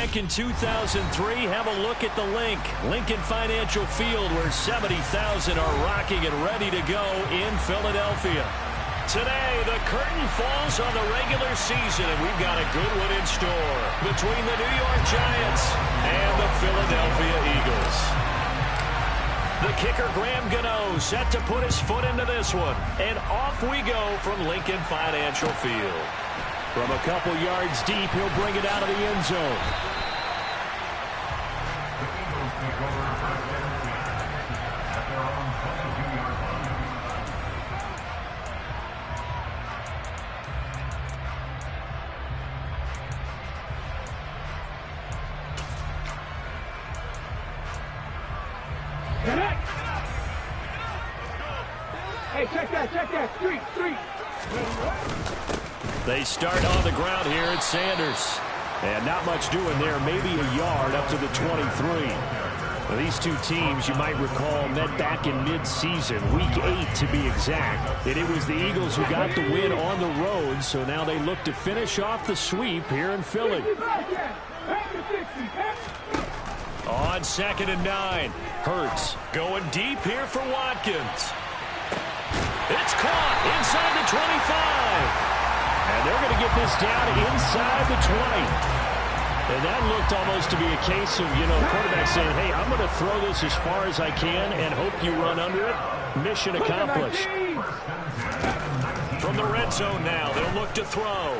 back in 2003, have a look at the Lincoln Financial Field, where 70,000 are rocking and ready to go in Philadelphia. Today, the curtain falls on the regular season, and we've got a good one in store between the New York Giants and the Philadelphia Eagles. The kicker, Graham Gano, set to put his foot into this one. And off we go from Lincoln Financial Field. From a couple yards deep, he'll bring it out of the end zone. Hey, check that, street. They start on the ground here at Sanders. And not much doing there, maybe a yard up to the 23. Now, these two teams, you might recall, met back in mid-season, week 8 to be exact. And it was the Eagles who got the win on the road, so now they look to finish off the sweep here in Philly. On 2nd and 9, Hurts going deep here for Watkins. It's caught inside the 25. And they're going to get this down inside the 20. And that looked almost to be a case of, quarterback saying, hey, I'm going to throw this as far as I can and hope you run under it. Mission accomplished. From the red zone now, they'll look to throw.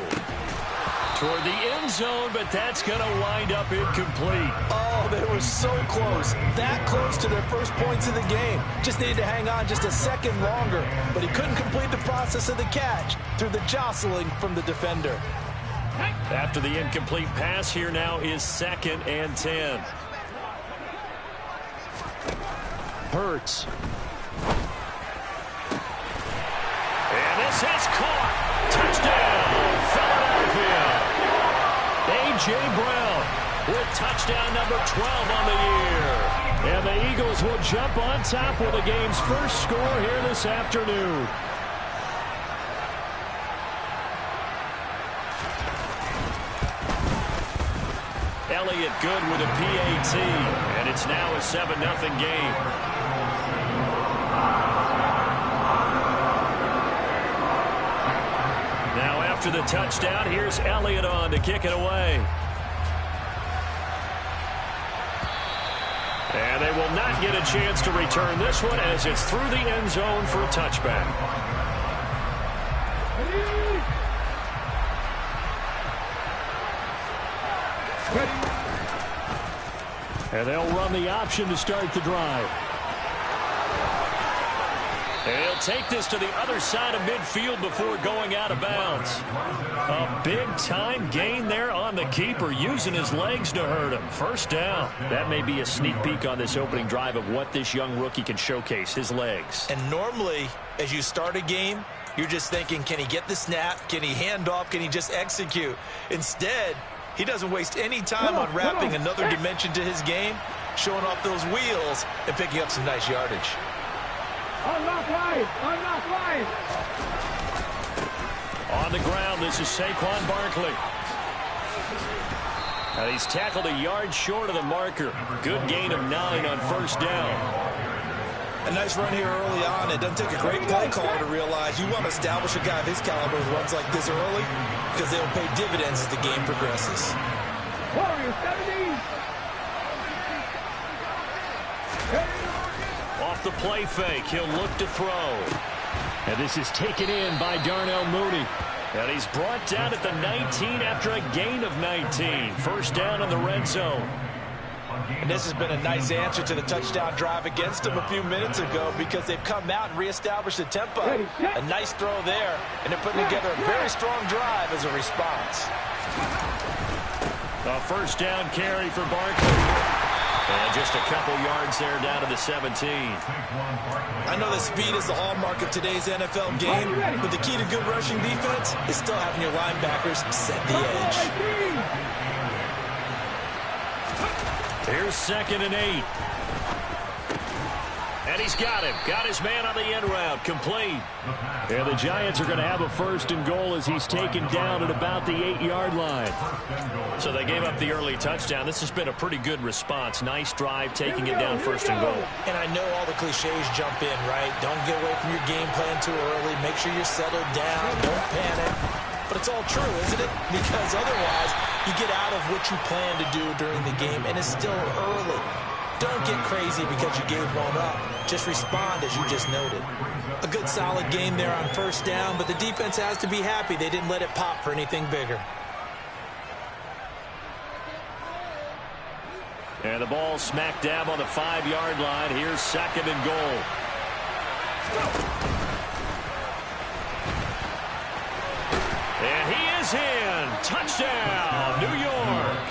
Toward the end zone, but that's going to wind up incomplete. Oh, they were so close. That close to their first points of the game. Just needed to hang on just a second longer. But he couldn't complete the process of the catch through the jostling from the defender. After the incomplete pass, here now is 2nd and 10. Hurts. And this is caught. Touchdown, Philadelphia. A.J. Brown with touchdown number 12 on the year. And the Eagles will jump on top with the game's first score here this afternoon. Elliott good with a PAT, and it's now a 7-0 game. Now after the touchdown, here's Elliott on to kick it away. And they will not get a chance to return this one as it's through the end zone for a touchback. And they'll run the option to start the drive. And he'll take this to the other side of midfield before going out of bounds. A big-time gain there on the keeper, using his legs to hurt him. First down. That may be a sneak peek on this opening drive of what this young rookie can showcase, his legs. And normally, as you start a game, you're just thinking, can he get the snap? Can he hand off? Can he just execute? Instead, he doesn't waste any time on wrapping another dimension to his game, showing off those wheels, and picking up some nice yardage. Unlock line! On the ground, this is Saquon Barkley. Now he's tackled a yard short of the marker. Good gain of 9 on first down. A nice run here early on. It doesn't take a great play caller to realize you want to establish a guy of his caliber with runs like this early, because they'll pay dividends as the game progresses. Warriors 17. Off the play fake, he'll look to throw. And this is taken in by Darnell Mooney. And he's brought down at the 19 after a gain of 19. First down in the red zone. And this has been a nice answer to the touchdown drive against them a few minutes ago, because they've come out and reestablished the tempo. A nice throw there, and they're putting together a very strong drive as a response. A first down carry for Barkley. And just a couple yards there down to the 17. I know that speed is the hallmark of today's NFL game, but the key to good rushing defense is still having your linebackers set the edge. Here's 2nd and 8. And he's got him. Got his man on the end route. Complete. And the Giants are going to have a 1st and goal as he's taken down at about the 8-yard line. So they gave up the early touchdown. This has been a pretty good response. Nice drive, taking it down 1st and goal. And I know all the cliches jump in, right? Don't get away from your game plan too early. Make sure you're settled down. Don't panic. But it's all true, isn't it? Because otherwise, you get out of what you plan to do during the game, and it's still early. Don't get crazy because you gave one up. Just respond as you just noted. A good solid game there on 1st down, but the defense has to be happy they didn't let it pop for anything bigger. And the ball smack dab on the 5-yard line. Here's 2nd and goal. And he is in. Touchdown, New York.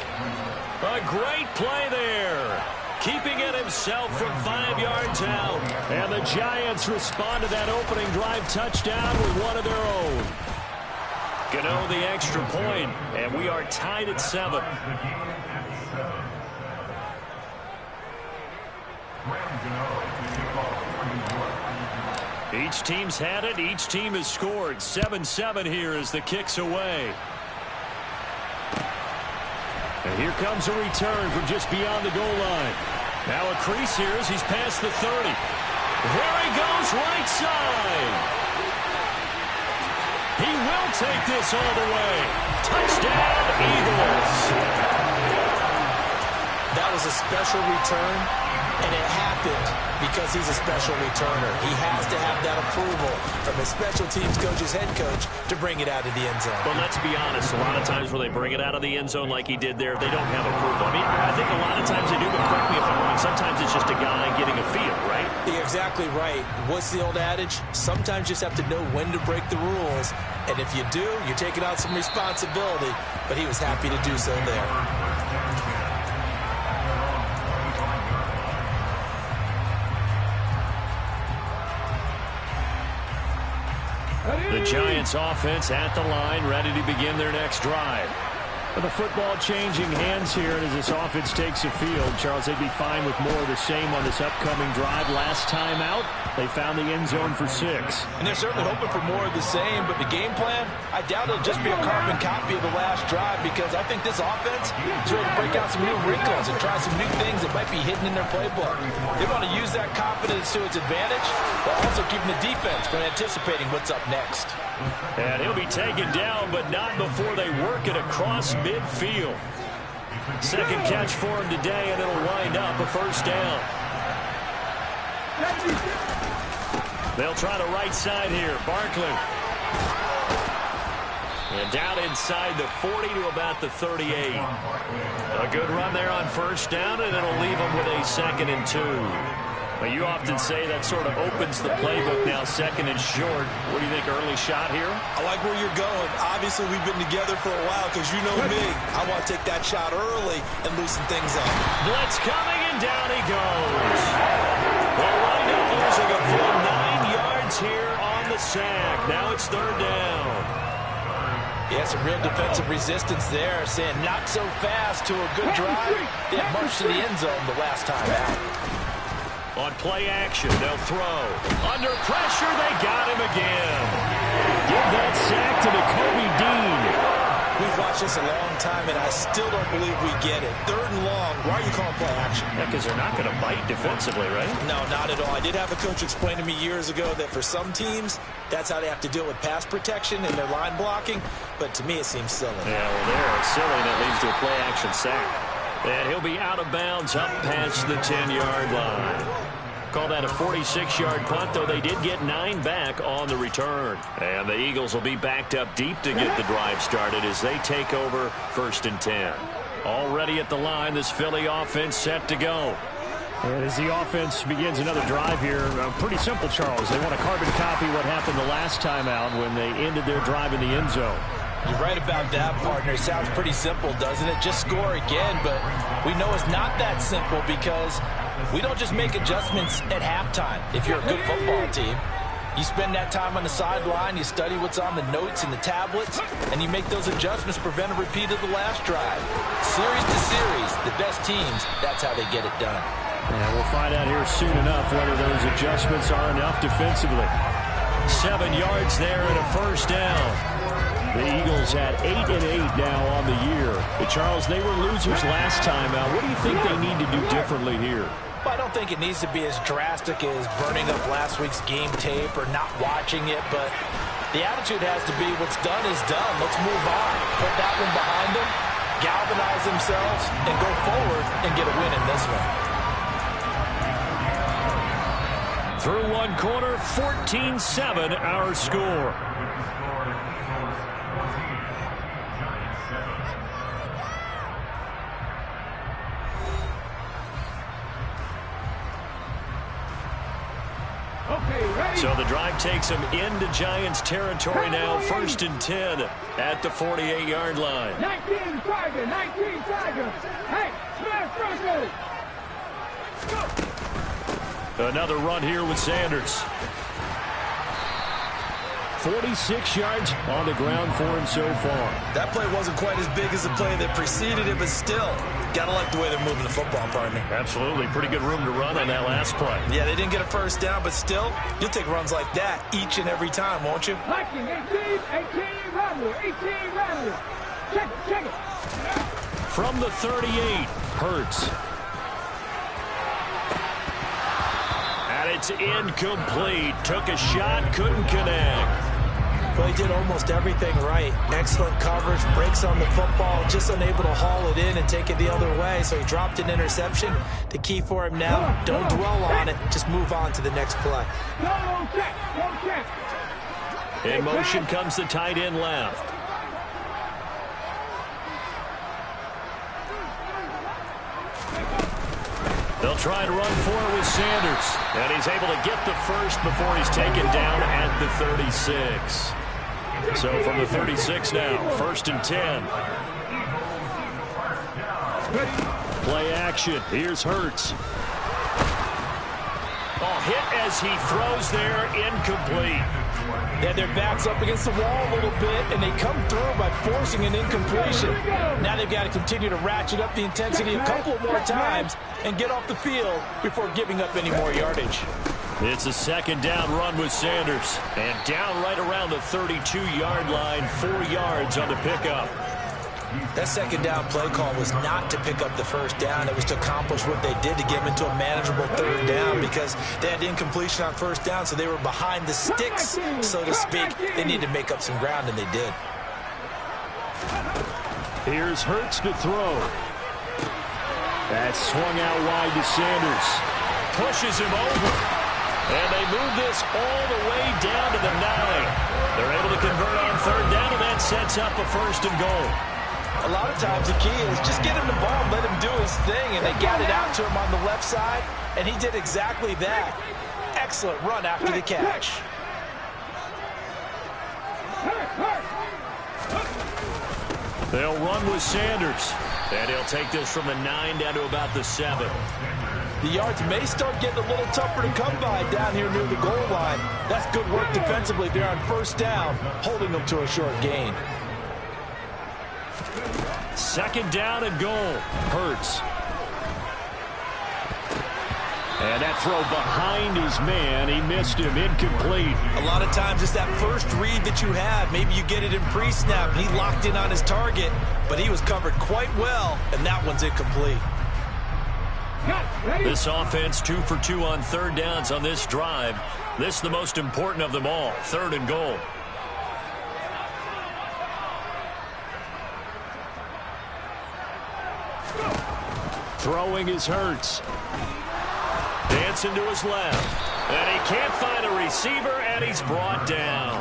A great play there. Keeping it himself from 5 yards out. And the Giants respond to that opening drive touchdown with one of their own. Gano the extra point, and we are tied at 7. Each team's had it. Each team has scored. 7-7 here as the kick's away. And here comes a return from just beyond the goal line. Now a crease here as he's past the 30. There he goes, right side. He will take this all the way. Touchdown, Eagles. That was a special return, and it happened because he's a special returner. He has to have that approval from his special teams coach's head coach to bring it out of the end zone. But let's be honest, a lot of times when they bring it out of the end zone like he did there, they don't have approval. I mean, I think a lot of times they do, but correct me if I'm wrong. Sometimes it's just a guy getting a feel, right? You're exactly right. What's the old adage? Sometimes you just have to know when to break the rules. And if you do, you're taking on some responsibility. But he was happy to do so there. The Giants offense at the line, ready to begin their next drive. With the football changing hands here as this offense takes the field, Charles, they'd be fine with more of the same on this upcoming drive. Last time out, they found the end zone for 6. And they're certainly hoping for more of the same, but the game plan, I doubt it'll just be a carbon copy of the last drive because I think this offense is ready to break out some new wrinkles and try some new things that might be hidden in their playbook. They want to use that confidence to its advantage, while also keeping the defense from anticipating what's up next. And he'll be taken down, but not before they work it across midfield. 2nd catch for him today, and it'll wind up a 1st down. They'll try the right side here. Barkley. And down inside the 40 to about the 38. A good run there on 1st down, and it'll leave them with a 2nd and 2. But you often say that sort of opens the playbook now, 2nd and short. What do you think, early shot here? I like where you're going. Obviously, we've been together for a while because you know me. I want to take that shot early and loosen things up. Blitz coming, and down he goes. They'll wind up losing a full 9 yards here on the sack. Now it's 3rd down. Yeah, some real defensive resistance there, saying not so fast to a good drive. They had marched to the end zone the last time out. On play action, they'll throw. Under pressure, they got him again. Give that sack to Nakobe Dean. We've watched this a long time, and I still don't believe we get it. 3rd and long. Why are you calling play action? Yeah, because they're not going to bite defensively, right? No, not at all. I did have a coach explain to me years ago that for some teams, that's how they have to deal with pass protection and their line blocking. But to me, it seems silly. Yeah, well, there, it's silly, and it leads to a play action sack. And he'll be out of bounds up past the 10-yard line. Call that a 46-yard punt, though they did get 9 back on the return. And the Eagles will be backed up deep to get the drive started as they take over 1st and 10. Already at the line, this Philly offense set to go. And as the offense begins another drive here, pretty simple, Charles. They want to carbon copy what happened the last time out when they ended their drive in the end zone. You're right about that, partner. It sounds pretty simple, doesn't it? Just score again, but we know it's not that simple because we don't just make adjustments at halftime if you're a good football team. You spend that time on the sideline, you study what's on the notes and the tablets, and you make those adjustments to prevent a repeat of the last drive. Series to series, the best teams, that's how they get it done. And we'll find out here soon enough whether those adjustments are enough defensively. 7 yards there and a first down. The Eagles at 8-8 now on the year. But Charles, they were losers last time out. What do you think they need to do differently here? Well, I don't think it needs to be as drastic as burning up last week's game tape or not watching it, but the attitude has to be what's done is done. Let's move on. Put that one behind them, galvanize themselves, and go forward and get a win in this one. Through one quarter, 14-7 our score. So the drive takes them into Giants territory now. 1st and 10 at the 48-yard line. 19 Tiger, 19 Tiger. Hey, smash first. Another run here with Sanders. 46 yards on the ground for him so far. That play wasn't quite as big as the play that preceded it, but still, got to like the way they're moving the football, partner. Absolutely. Pretty good room to run on that last play. Yeah, they didn't get a first down, but still, you'll take runs like that each and every time, won't you? Liking 18 Rattler, 18 Rattler. Check it. From the 38, Hurts. And it's incomplete. Took a shot, couldn't connect. Well, he did almost everything right. Excellent coverage, breaks on the football, just unable to haul it in and take it the other way, so he dropped an interception. The key for him now, don't dwell on it, just move on to the next play. Don't check. In motion comes the tight end left. They'll try to run for it with Sanders, and he's able to get the first before he's taken down at the 36. So from the 36 now, 1st and 10. Play action. Here's Hurts. Oh, hit as he throws there, incomplete. Yeah, their back's up against the wall a little bit, and they come through by forcing an incompletion. Now they've got to continue to ratchet up the intensity a couple more times and get off the field before giving up any more yardage. It's a 2nd down run with Sanders. And down right around the 32-yard line, 4 yards on the pickup. That 2nd down play call was not to pick up the first down. It was to accomplish what they did to get them into a manageable 3rd down because they had incompletion on 1st down, so they were behind the sticks, so to speak. They needed to make up some ground, and they did. Here's Hurts to throw. That's swung out wide to Sanders. Pushes him over. And they move this all the way down to the 9. They're able to convert on 3rd down, and that sets up a 1st and goal. A lot of times the key is just get him the ball and let him do his thing, and they got it out to him on the left side, and he did exactly that. Excellent run after the catch. They'll run with Sanders, and he'll take this from the 9 down to about the 7. The yards may start getting a little tougher to come by down here near the goal line. That's good work defensively there on 1st down, holding them to a short gain. 2nd down and goal. Hurts. And that throw behind his man. He missed him. Incomplete. A lot of times it's that first read that you have. Maybe you get it in pre-snap, and he locked in on his target, but he was covered quite well, and that one's incomplete. This offense 2 for 2 on 3rd downs on this drive. This is the most important of them all. 3rd and goal. Throwing is Hurts. Dancing to his left. And he can't find a receiver, and he's brought down.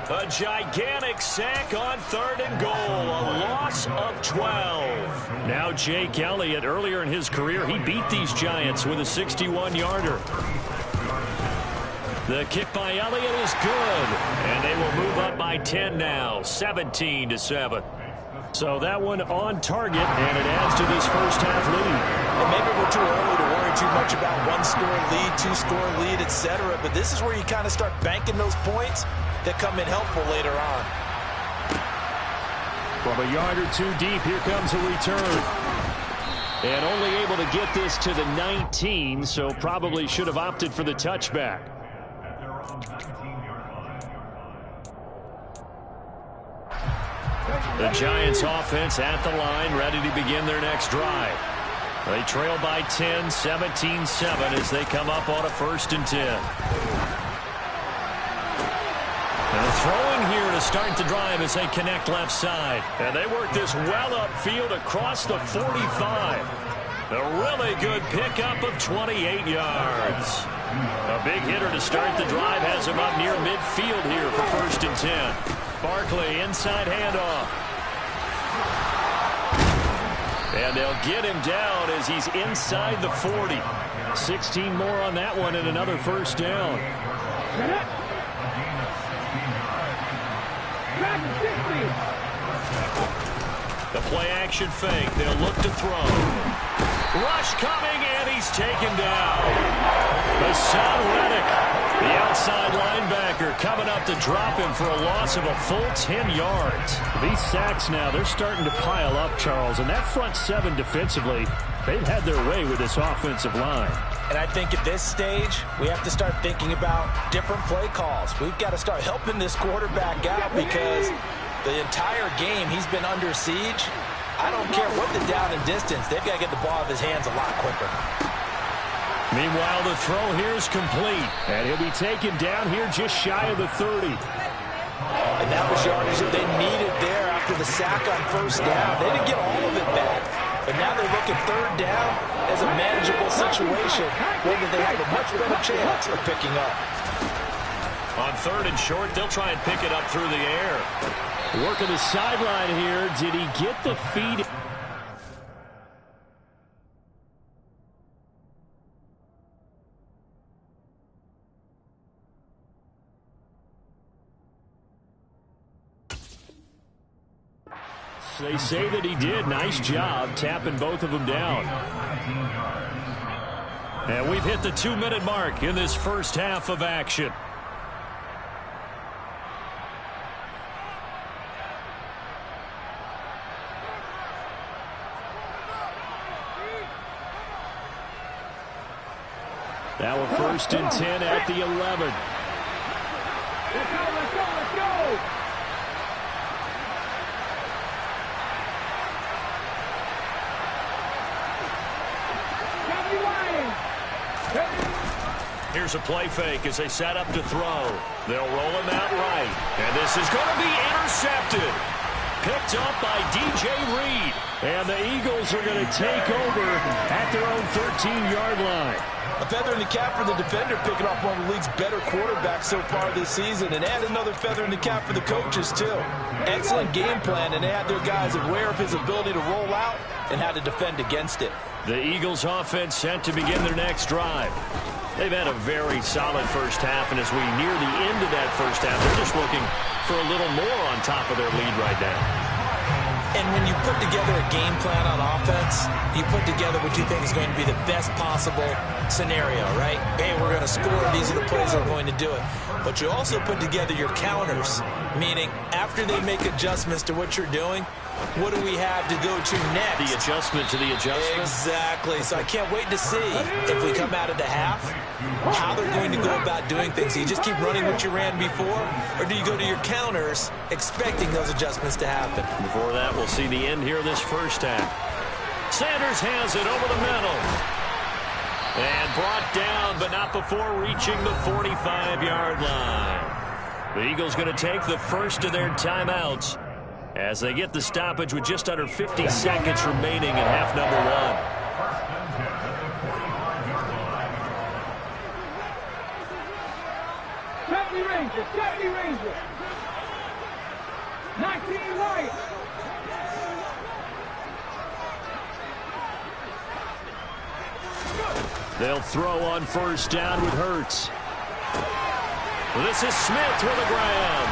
A gigantic sack on 3rd and goal. A loss of 12. Now Jake Elliott, earlier in his career, he beat these Giants with a 61-yarder. The kick by Elliott is good. And they will move up by 10 now, 17-7. So that one on target, and it adds to this first half lead. And maybe we're too early to worry too much about 1-score lead, 2-score lead, etc. But this is where you kind of start banking those points that come in helpful later on. From a yard or two deep, here comes a return. And only able to get this to the 19, so probably should have opted for the touchback. The Giants offense at the line, ready to begin their next drive. They trail by 10, 17-7 as they come up on a 1st and 10. And throwing here to start the drive as they connect left side. And they work this well upfield across the 45. A really good pickup of 28 yards. A big hitter to start the drive has him up near midfield here for 1st and 10. Barkley inside handoff. And they'll get him down as he's inside the 40. 16 more on that one and another 1st down. The play action fake. They'll look to throw. Rush coming, and he's taken down. Hassan Reddick, the outside linebacker, coming up to drop him for a loss of a full 10 yards. These sacks now, they're starting to pile up, Charles, and that front 7 defensively, they've had their way with this offensive line. And I think at this stage, we have to start thinking about different play calls. We've got to start helping this quarterback out because the entire game he's been under siege. I don't care what the down and distance. They've got to get the ball out of his hands a lot quicker. Meanwhile, the throw here is complete. And he'll be taken down here just shy of the 30. And that was yardage that they needed there after the sack on 1st down. They didn't get all of it back. But now they're looking 3rd down as a manageable situation where they have a much better chance of picking up. On 3rd and short, they'll try and pick it up through the air. Working the sideline here. Did he get the feed? They say that he did. Nice job tapping both of them down. And we've hit the 2-minute mark in this first half of action. Now a 1st and 10 at the 11. Let's go, let's go, let's go! Here's a play fake as they set up to throw. They'll roll him out right. And this is going to be intercepted. Picked up by DJ Reed. And the Eagles are going to take over at their own 13-yard line. A feather in the cap for the defender, picking off one of the league's better quarterbacks so far this season. And add another feather in the cap for the coaches, too. Excellent game plan, and they had their guys aware of his ability to roll out and how to defend against it. The Eagles offense set to begin their next drive. They've had a very solid first half, and as we near the end of that first half, they're just looking for a little more on top of their lead right now. And when you put together a game plan on offense, you put together what you think is going to be the best possible scenario, right? Hey, we're going to score. These are the plays that are going to do it. But you also put together your counters, meaning after they make adjustments to what you're doing, what do we have to go to next? The adjustment to the adjustment. Exactly. So I can't wait to see if we come out of the half, how they're going to go about doing things. Do you just keep running what you ran before, or do you go to your counters expecting those adjustments to happen? Before that, we'll see the end here this first half. Sanders has it over the middle. And brought down, but not before reaching the 45-yard line. The Eagles going to take the first of their timeouts as they get the stoppage with just under 50 seconds remaining in half number one. Safety Rangers. 19 right. They'll throw on first down with Hurts. This is Smith with a grab.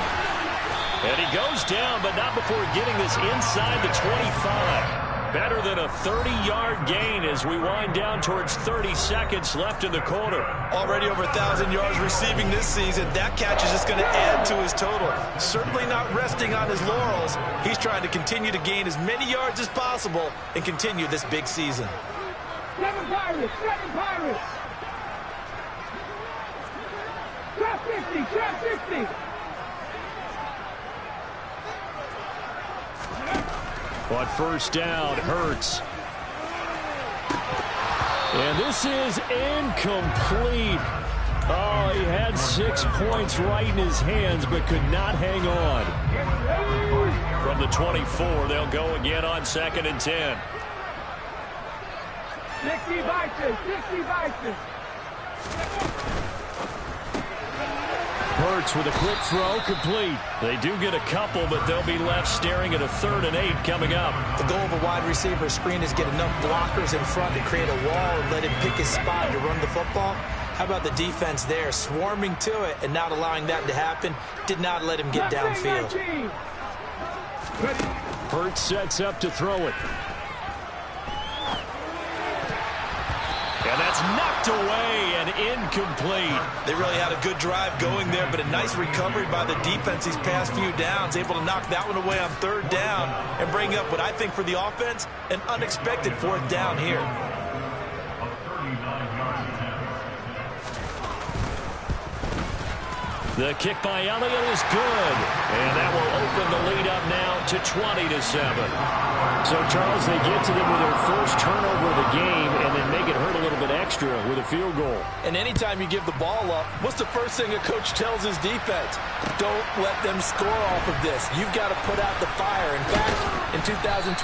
And he goes down, but not before getting this inside the 25. Better than a 30-yard gain as we wind down towards 30 seconds left in the quarter. Already over 1,000 yards receiving this season. That catch is just going to add to his total. Certainly not resting on his laurels. He's trying to continue to gain as many yards as possible and continue this big season. 7 Pirates, 7 Pirates. Trap 50, trap 50. On first down, Hurts. And this is incomplete. Oh, he had 6 points right in his hands, but could not hang on. From the 24, they'll go again on 2nd and 10. 60 Vikings, 60 Vikings. Hurts with a quick throw, complete. They do get a couple, but they'll be left staring at a 3rd and 8 coming up. The goal of a wide receiver screen is get enough blockers in front to create a wall and let him pick his spot to run the football. How about the defense there, swarming to it and not allowing that to happen? Did not let him get downfield. Hurts sets up to throw it. And that's knocked away and incomplete. They really had a good drive going there, but a nice recovery by the defense these past few downs, able to knock that one away on 3rd down and bring up what I think for the offense, an unexpected 4th down here. The kick by Elliott is good. And that will open the lead up now to 20-7. So, Charles, they get to them with their first turnover of the game and then make it hurt a little bit extra with a field goal. And anytime you give the ball up, what's the first thing a coach tells his defense? Don't let them score off of this. You've got to put out the fire. In fact, in 2021,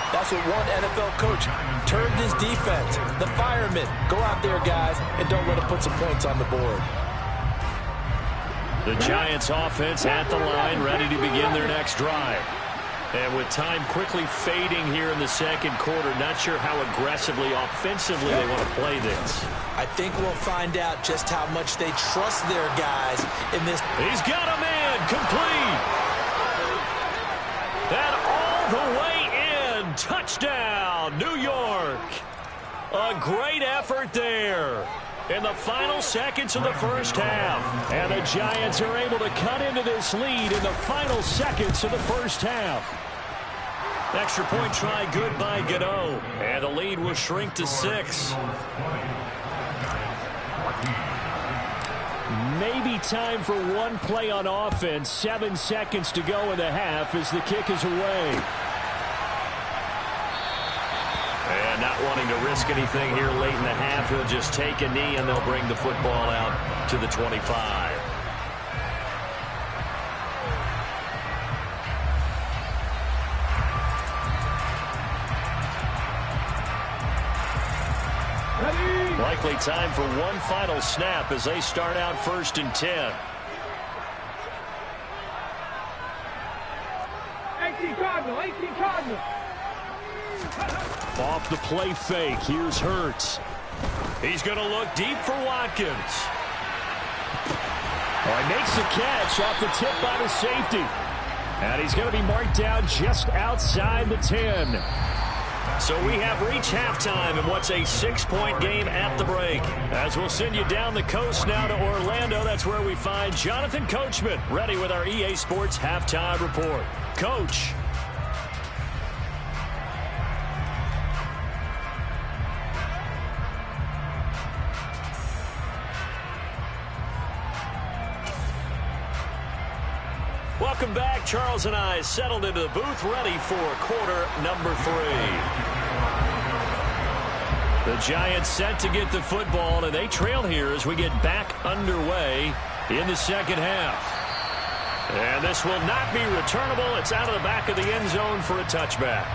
that's what one NFL coach termed his defense. The firemen. Go out there, guys, and don't let them put some points on the board. The Giants offense at the line, ready to begin their next drive. And with time quickly fading here in the 2nd quarter, not sure how aggressively, offensively they want to play this. I think we'll find out just how much they trust their guys in this. He's got a man, complete. And all the way in, touchdown, New York. A great effort there in the final seconds of the first half. And the Giants are able to cut into this lead in the final seconds of the first half. Extra point try good by Gano. And the lead will shrink to 6. Maybe time for one play on offense. 7 seconds to go in the half as the kick is away. And not wanting to risk anything here late in the half, he'll just take a knee and they'll bring the football out to the 25. Likely time for one final snap as they start out 1st and 10. 18 Cardinal, 18 Cardinal. Off the play fake, here's Hurts. He's going to look deep for Watkins. Oh, he makes the catch off the tip by the safety. And he's going to be marked down just outside the 10. So we have reached halftime in what's a 6-point game at the break. As we'll send you down the coast now to Orlando, that's where we find Jonathan Coachman ready with our EA Sports Halftime Report. Coach. Welcome back. Charles and I settled into the booth, ready for quarter number 3. The Giants set to get the football, and they trail here as we get back underway in the 2nd half. And this will not be returnable. It's out of the back of the end zone for a touchback.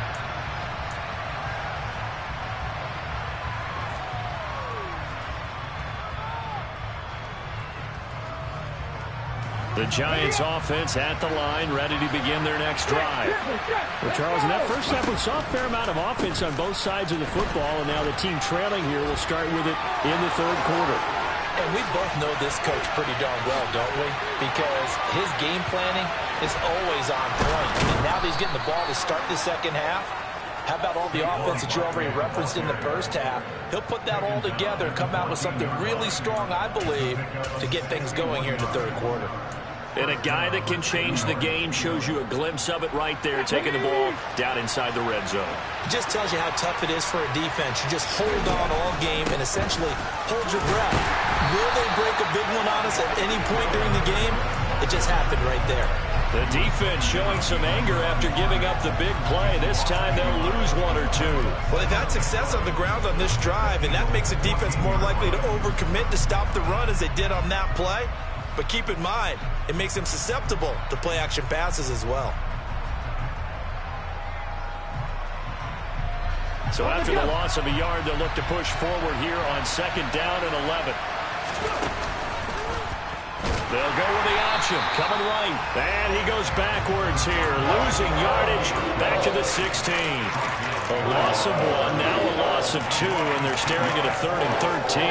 The Giants offense at the line, ready to begin their next drive. Well, Charles, in that first half, we saw a fair amount of offense on both sides of the football, and now the team trailing here will start with it in the 3rd quarter. And we both know this coach pretty darn well, don't we? Because his game planning is always on point. And now that he's getting the ball to start the 2nd half, How about all the offense that you already referenced in the first half? He'll put that all together and come out with something really strong, I believe, to get things going here in the third quarter. And a guy that can change the game shows you a glimpse of it right there, taking the ball down inside the red zone. It just tells you how tough it is for a defense. You just hold on all game and essentially hold your breath. Will they break a big one on us at any point during the game? It just happened right there. The defense showing some anger after giving up the big play. This time they'll lose one or two. Well, they've had success on the ground on this drive, and that makes a defense more likely to overcommit to stop the run as they did on that play. But keep in mind, it makes them susceptible to play-action passes as well. So after the loss of a yard, they'll look to push forward here on 2nd down and 11. They'll go with the option, coming right. And he goes backwards here, losing yardage back to the 16. A loss of 1, now a loss of 2, and they're staring at a 3rd and 13.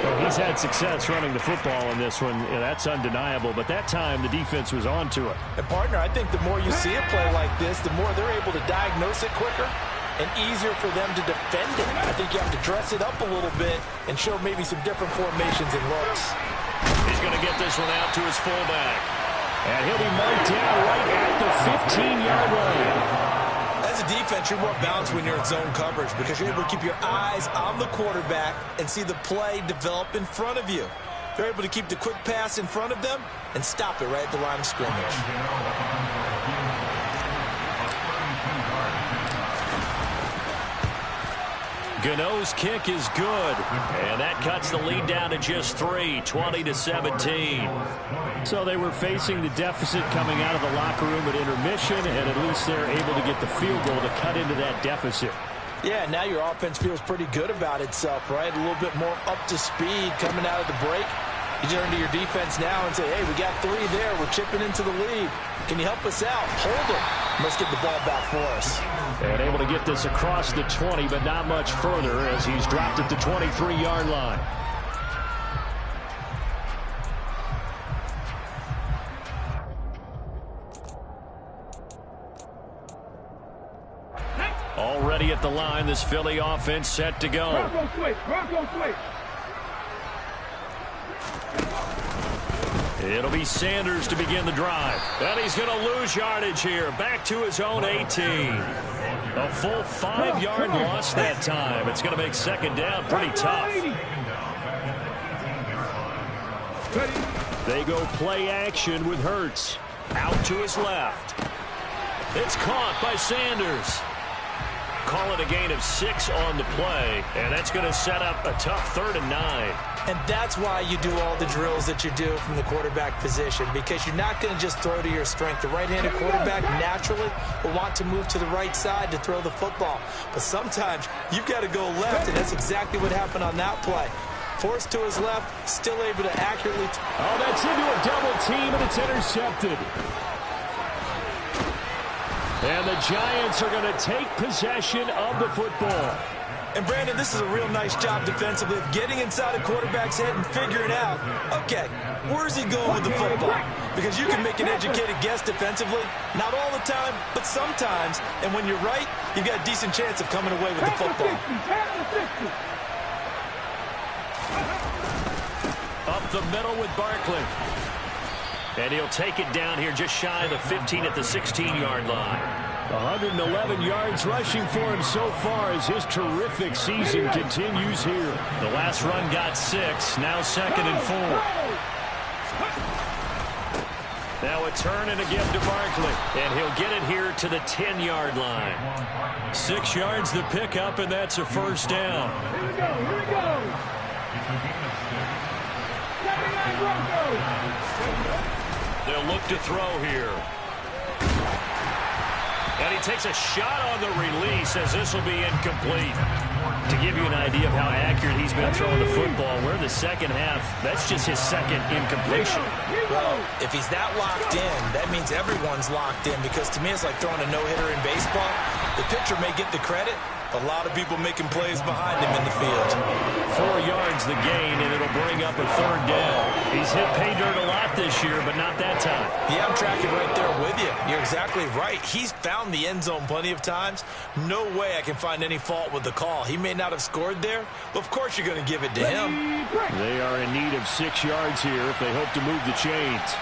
Well, he's had success running the football in this one. Yeah, that's undeniable, but that time the defense was on to it. And, partner, I think the more you see a play like this, the more they're able to diagnose it quicker and easier for them to defend it. I think you have to dress it up a little bit and show maybe some different formations and looks. He's going to get this one out to his fullback. And he'll be marked down right at the 15-yard line. As a defense, you're more balanced when you're in zone coverage because you're able to keep your eyes on the quarterback and see the play develop in front of you. They're able to keep the quick pass in front of them and stop it right at the line of scrimmage. Gano's kick is good, and that cuts the lead down to just 3, 20-17. So they were facing the deficit coming out of the locker room at intermission, and at least they're able to get the field goal to cut into that deficit. Yeah, now your offense feels pretty good about itself, right? A little bit more up to speed coming out of the break. You turn to your defense now and say, hey, we got 3 there. We're chipping into the lead. Can you help us out? Hold them. Let's get the ball back for us. And able to get this across the 20, but not much further as he's dropped at the 23-yard line. Already at the line, this Philly offense set to go. Bronco switch. Bronco switch. It'll be Sanders to begin the drive. And he's going to lose yardage here. Back to his own 18. A full 5-yard loss that time. It's going to make 2nd down pretty tough. They go play action with Hurts. Out to his left. It's caught by Sanders. Call it a gain of 6 on the play. And that's going to set up a tough 3rd and 9. And that's why you do all the drills that you do from the quarterback position, because you're not going to just throw to your strength. The right-handed quarterback naturally will want to move to the right side to throw the football. But sometimes you've got to go left, and that's exactly what happened on that play. Forced to his left, still able to accurately... Oh, that's into a double team, and it's intercepted. And the Giants are going to take possession of the football. And, Brandon, this is a real nice job defensively of getting inside a quarterback's head and figuring out, okay, where's he going with the football? Because you can make an educated guess defensively, not all the time, but sometimes. And when you're right, you've got a decent chance of coming away with the football. Up the middle with Barkley. And he'll take it down here just shy of the 15 at the 16-yard line. 111 yards rushing for him so far as his terrific season continues here. The last run got 6, now 2nd and 4. Now a turn and a give to Barkley, and he'll get it here to the 10-yard line. 6 yards the pickup, and that's a 1st down. Here we go. Here we go. They'll look to throw here. And he takes a shot on the release as this will be incomplete. To give you an idea of how accurate he's been throwing the football, we're in the second half. That's just his 2nd incompletion. Well, if he's that locked in, that means everyone's locked in, because to me it's like throwing a no-hitter in baseball. The pitcher may get the credit, but a lot of people making plays behind him in the field. 4 yards records the gain, and it'll bring up a third down. He's hit pay dirt a lot this year, but not that time. Yeah, I'm tracking right there with you. You're exactly right. He's found the end zone plenty of times. No way I can find any fault with the call. He may not have scored there, but of course you're going to give it to him. They are in need of 6 yards here if they hope to move the chains.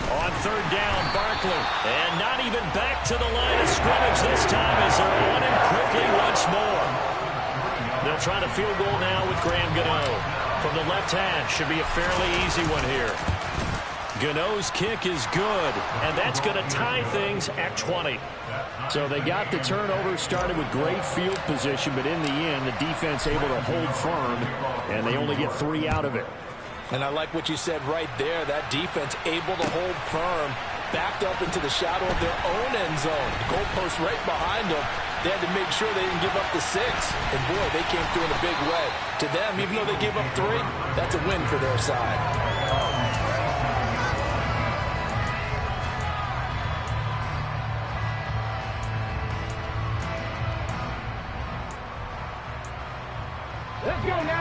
On third down, Barkley. And not even back to the line of scrimmage this time as they're on him quickly once more. They'll try to field goal now with Graham Gano. From the left hand, should be a fairly easy one here. Gano's kick is good, and that's going to tie things at 20. So they got the turnover, started with great field position, but in the end, the defense able to hold firm, and they only get 3 out of it. And I like what you said right there. That defense able to hold firm, backed up into the shadow of their own end zone. The goalpost right behind them. They had to make sure they didn't give up the 6. And, boy, they came through in a big way. To them, even though they gave up 3, that's a win for their side.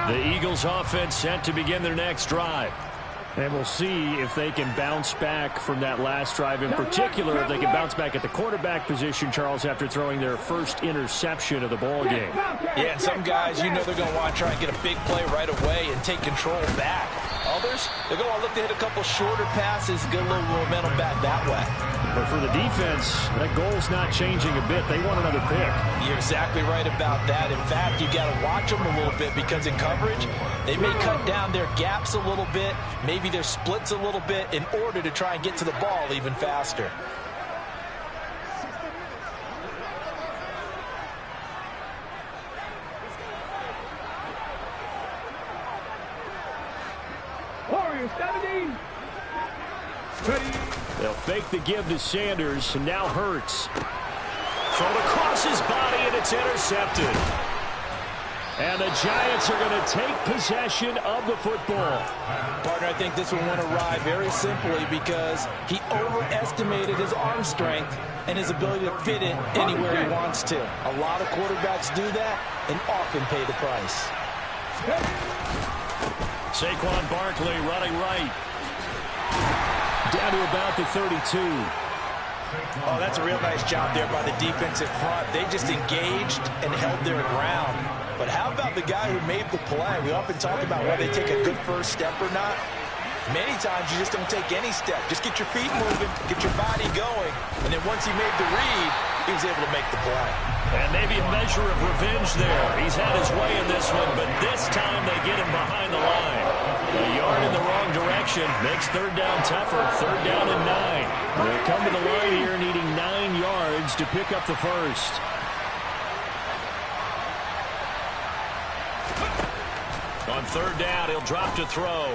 The Eagles offense set to begin their next drive. And we'll see if they can bounce back from that last drive. In particular, if they can bounce back at the quarterback position, Charles, after throwing their first interception of the ball game. Yeah, and some guys, you know they're going to want to try and get a big play right away and take control back. Others, they're going to look to hit a couple shorter passes, get a little momentum back that way. But for the defense, that goal's not changing a bit. They want another pick. You're exactly right about that. In fact, you got to watch them a little bit because in coverage, they may cut down their gaps a little bit, maybe their splits a little bit in order to try and get to the ball even faster. They'll fake the give to Sanders, and now Hurts. Thrown across his body, and it's intercepted. And the Giants are going to take possession of the football. Partner, I think this one went awry very simply because he overestimated his arm strength and his ability to fit it anywhere he wants to. A lot of quarterbacks do that and often pay the price. Saquon Barkley running right. Down to about the 32. Oh, that's a real nice job there by the defensive front. They just engaged and held their ground. But how about the guy who made the play? We often talk about whether they take a good first step or not. Many times you just don't take any step. Just get your feet moving, get your body going. And then once he made the read, he was able to make the play. And maybe a measure of revenge there. He's had his way in this one, but this time they get him behind the line. A yard in the wrong direction makes third down tougher. Third down and 9. They'll come to the line here needing 9 yards to pick up the first. On third down, he'll drop to throw.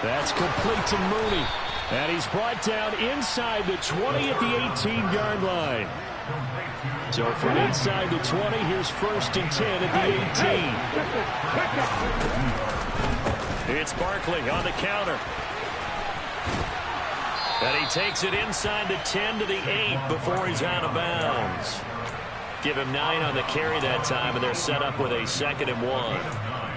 That's complete to Mooney. And he's brought down inside the 20 at the 18-yard line. So from inside the 20, here's first and 10 at the 18. It's Barkley on the counter. And he takes it inside the 10 to the 8 before he's out of bounds. Give him 9 on the carry that time, and they're set up with a 2nd and 1.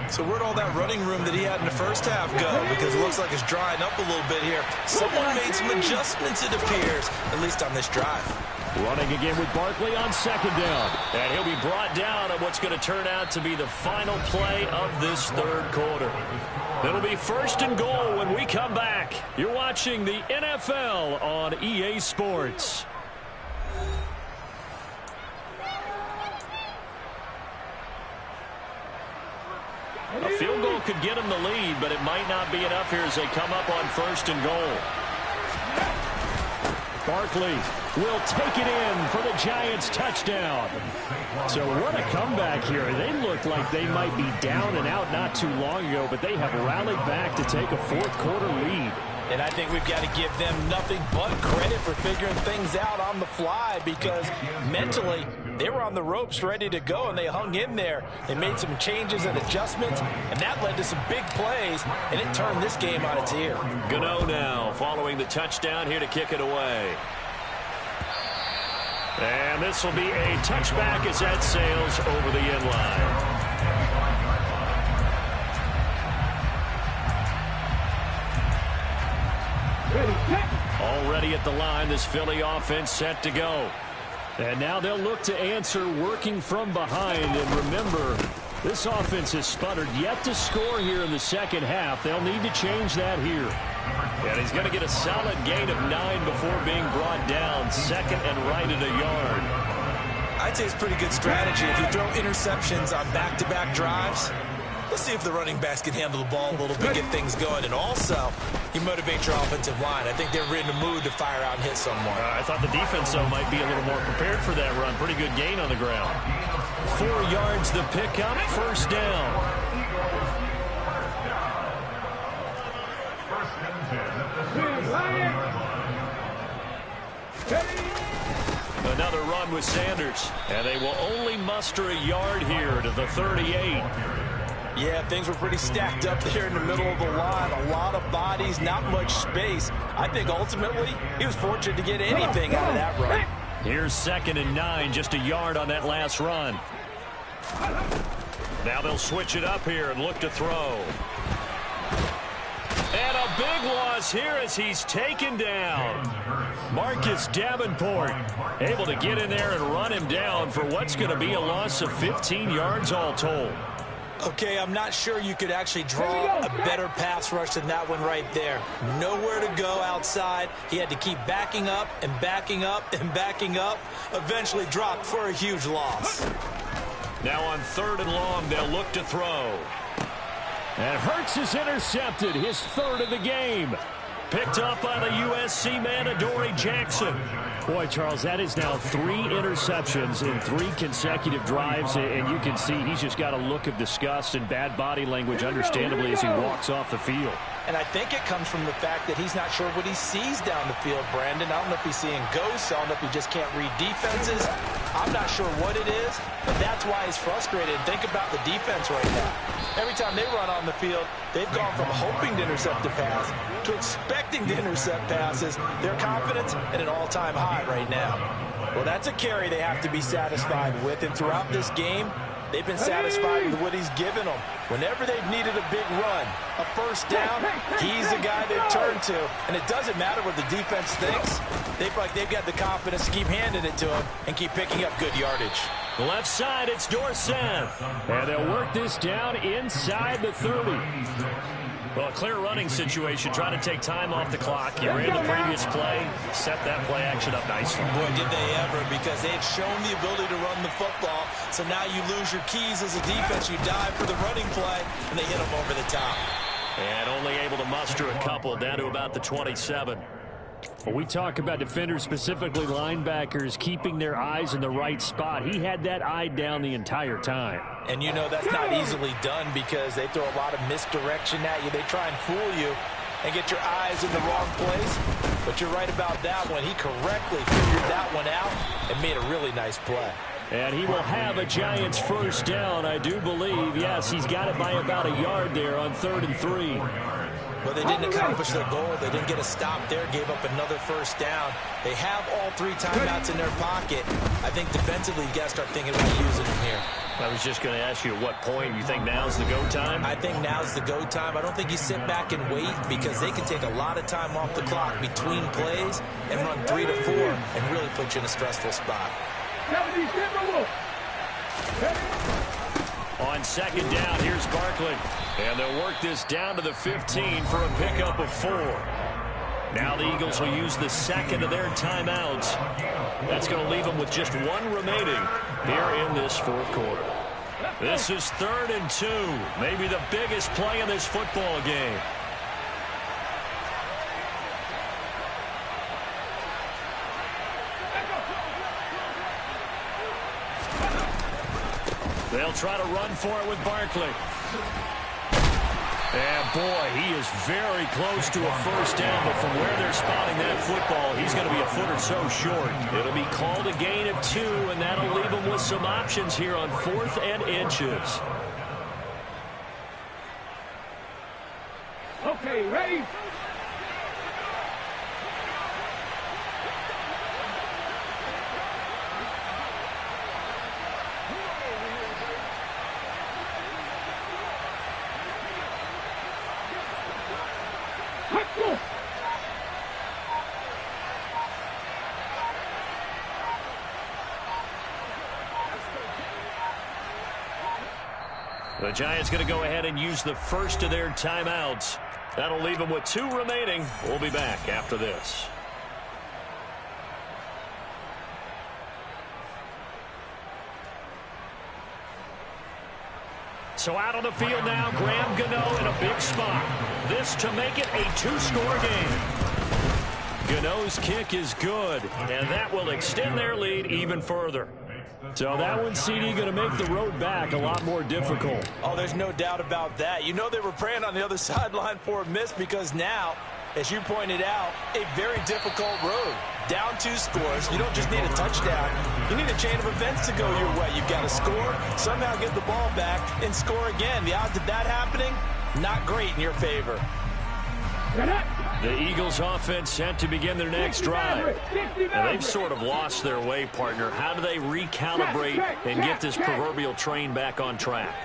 So where'd all that running room that he had in the first half go? Because it looks like it's drying up a little bit here. Someone made some adjustments, it appears, at least on this drive. Running again with Barkley on 2nd down. And he'll be brought down on what's going to turn out to be the final play of this third quarter. It'll be 1st and goal when we come back. You're watching the NFL on EA Sports. A field goal could get them the lead, but it might not be enough here as they come up on 1st and goal. Barkley will take it in for the Giants touchdown. So what a comeback here. They looked like they might be down and out not too long ago, but they have rallied back to take a fourth quarter lead. And I think we've got to give them nothing but credit for figuring things out on the fly, because mentally they were on the ropes ready to go, and they hung in there. They made some changes and adjustments, and that led to some big plays, and it turned this game on its ear. Gano now following the touchdown here to kick it away. And this will be a touchback as that sails over the end line. Already at the line, this Philly offense set to go. And now they'll look to answer working from behind. And remember, this offense has sputtered yet to score here in the second half. They'll need to change that here. And he's going to get a solid gain of 9 before being brought down. Second and right at a yard. I'd say it's pretty good strategy. If you throw interceptions on back-to-back drives, let's see if the running backs can handle the ball a little bit, get things going. And also, you motivate your offensive line. I think they're in the mood to fire out and hit someone. I thought the defense, though, might be a little more prepared for that run. Pretty good gain on the ground. 4 yards the pickup, first down. Another run with Sanders. And they will only muster a yard here to the 38. Yeah, things were pretty stacked up there in the middle of the line. A lot of bodies, not much space. I think ultimately he was fortunate to get anything out of that run. Here's 2nd and 9, just a yard on that last run. Now they'll switch it up here and look to throw. And a big loss here as he's taken down. Marcus Davenport able to get in there and run him down for what's going to be a loss of 15 yards all told. Okay, I'm not sure you could actually draw a better pass rush than that one right there. Nowhere to go outside. He had to keep backing up and backing up and backing up. Eventually dropped for a huge loss. Now on 3rd and long, they'll look to throw. And Hurts is intercepted, his 3rd of the game. Picked up by the USC man, Adoree Jackson. Boy, Charles, that is now 3 interceptions in 3 consecutive drives, and you can see he's just got a look of disgust and bad body language, understandably, as he walks off the field. And I think it comes from the fact that he's not sure what he sees down the field, Brandon. I don't know if he's seeing ghosts. I don't know if he just can't read defenses. I'm not sure what it is, but that's why he's frustrated. Think about the defense right now. Every time they run on the field, they've gone from hoping to intercept a pass to expecting to intercept passes. Their confidence at an all-time high right now. Well, that's a carry they have to be satisfied with, and throughout this game, they've been satisfied with what he's given them. Whenever they've needed a big run, a first down, he's the guy they've turned to. And it doesn't matter what the defense thinks. They feel like they've got the confidence to keep handing it to him and keep picking up good yardage. Left side, it's Dorsett. And they'll work this down inside the 30. Well, a clear running situation, trying to take time off the clock. You ran the previous play, set that play action up nicely. Boy, did they ever, because they had shown the ability to run the football. So now you lose your keys as a defense. You dive for the running play, and they hit them over the top. And only able to muster a couple, down to about the 27. When we talk about defenders, specifically linebackers, keeping their eyes in the right spot, he had that eye down the entire time. And you know that's not easily done because they throw a lot of misdirection at you. They try and fool you and get your eyes in the wrong place. But you're right about that one. He correctly figured that one out and made a really nice play. And he will have a Giants first down, I do believe. Yes, he's got it by about a yard there on 3rd and 3. Well, they didn't accomplish their goal. They didn't get a stop there, gave up another first down. They have all 3 timeouts in their pocket. I think defensively you got to start thinking about using them here. I was just going to ask you at what point you think now's the go time? I think now's the go time. I don't think you sit back and wait because they can take a lot of time off the clock between plays and run 3 to 4 and really put you in a stressful spot. On 2nd down, here's Barkley. And they'll work this down to the 15 for a pickup of 4. Now the Eagles will use the 2nd of their timeouts. That's going to leave them with just 1 remaining here in this 4th quarter. This is 3rd and 2. Maybe the biggest play in this football game. They'll try to run for it with Barkley. And boy, he is very close to a first down, but from where they're spotting that football, he's going to be a foot or so short. It'll be called a gain of 2, and that'll leave him with some options here on 4th and inches. Okay, ready? The Giants going to go ahead and use the first of their timeouts. That'll leave them with 2 remaining. We'll be back after this. So out on the field now, Graham Gano in a big spot. This to make it a 2-score game. Gano's kick is good, and that will extend their lead even further. So that one, CD, going to make the road back a lot more difficult. Oh, there's no doubt about that. You know they were praying on the other sideline for a miss because now, as you pointed out, a very difficult road. Down 2 scores. You don't just need a touchdown. You need a chain of events to go your way. You've got to score, somehow get the ball back, and score again. The odds of that happening, not great in your favor. The Eagles offense set to begin their next drive. And they've sort of lost their way, partner. How do they recalibrate and get this proverbial train back on track?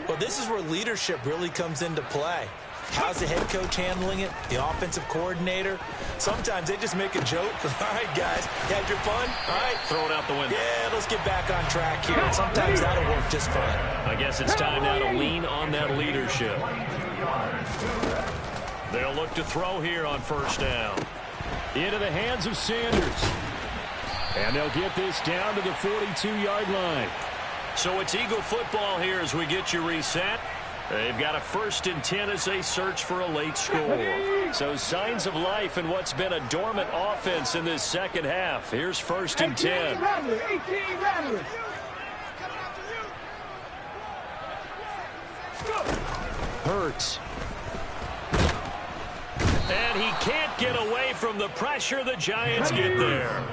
Well, this is where leadership really comes into play. How's the head coach handling it? The offensive coordinator? Sometimes they just make a joke. All right, guys, you had your fun? All right. Throw it out the window. Yeah, let's get back on track here. And sometimes that'll work just fine. I guess it's time now to lean on that leadership. They'll look to throw here on first down. Into the hands of Sanders. And they'll get this down to the 42-yard line. So it's Eagle football here as we get you reset. They've got a 1st and 10 as they search for a late score. So signs of life in what's been a dormant offense in this second half. Here's 1st and 10. 18 rattlers. Hurts. And he can't get away from the pressure. The Giants get there.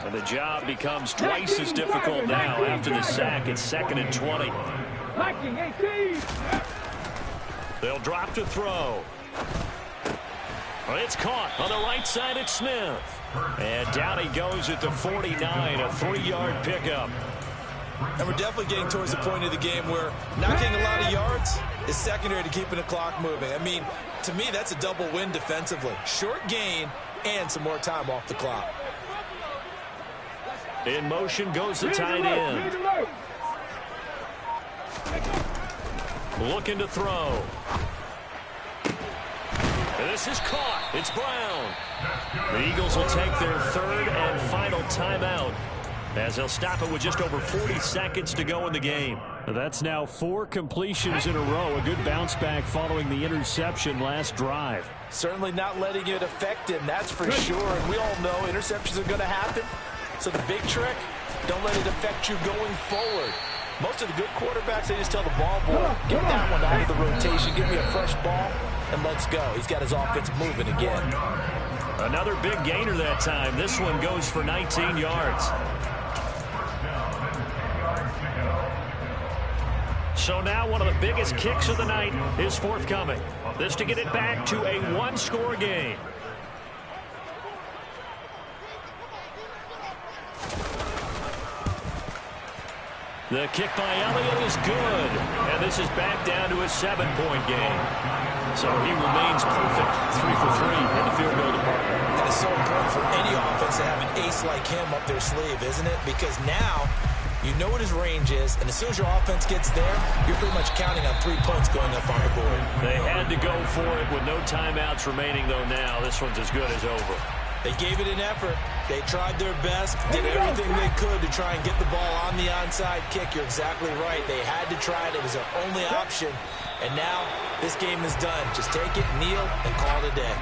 And the job becomes twice as difficult now after the sack. It's 2nd and 20. They'll drop to throw. It's caught on the right side at Smith. And down he goes at the 49, a 3-yard pickup. And we're definitely getting towards the point of the game where not getting a lot of yards is secondary to keeping the clock moving. I mean, to me, that's a double win defensively. Short gain and some more time off the clock. In motion goes the tight end. Looking to throw. This is caught. It's Brown. The Eagles will take their 3rd and final timeout, as they'll stop it with just over 40 seconds to go in the game. That's now 4 completions in a row. A good bounce back following the interception last drive. Certainly not letting it affect him, that's for sure. And we all know interceptions are going to happen. So the big trick, don't let it affect you going forward. Most of the good quarterbacks, they just tell the ball boy, get that one out of the rotation, give me a fresh ball, and let's go. He's got his offense moving again. Another big gainer that time. This one goes for 19 yards. So now one of the biggest kicks of the night is forthcoming. This to get it back to a 1-score game. The kick by Elliott is good. And this is back down to a 7-point game. So he remains perfect. 3 for 3 in the field goal department. That is so important for any offense to have an ace like him up their sleeve, isn't it? Because now you know what his range is, and as soon as your offense gets there, you're pretty much counting on 3 points going up on the board. They had to go for it with no timeouts remaining, though now. This one's as good as over. They gave it an effort. They tried their best, did everything they could to try and get the ball on the onside kick. You're exactly right. They had to try it. It was their only option. And now this game is done. Just take it, kneel, and call it a day.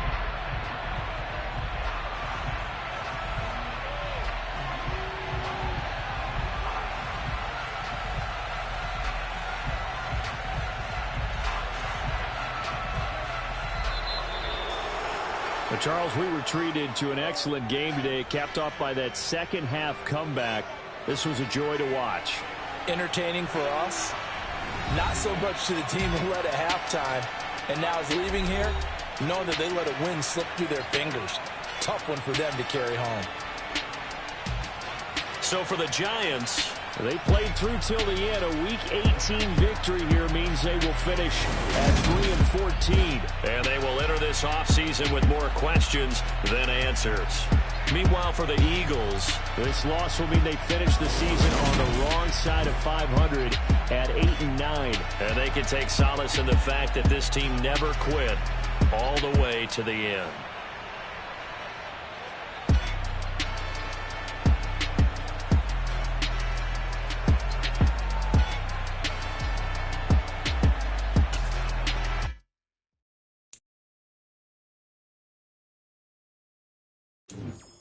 Charles, we were treated to an excellent game today, capped off by that second half comeback. This was a joy to watch. Entertaining for us, not so much to the team who led at halftime and now is leaving here, knowing that they let a win slip through their fingers. Tough one for them to carry home. So for the Giants, they played through till the end. A Week 18 victory here means they will finish at 3-14. And they will enter this offseason with more questions than answers. Meanwhile, for the Eagles, this loss will mean they finish the season on the wrong side of 500 at 8-9. And they can take solace in the fact that this team never quit all the way to the end. Mm-hmm.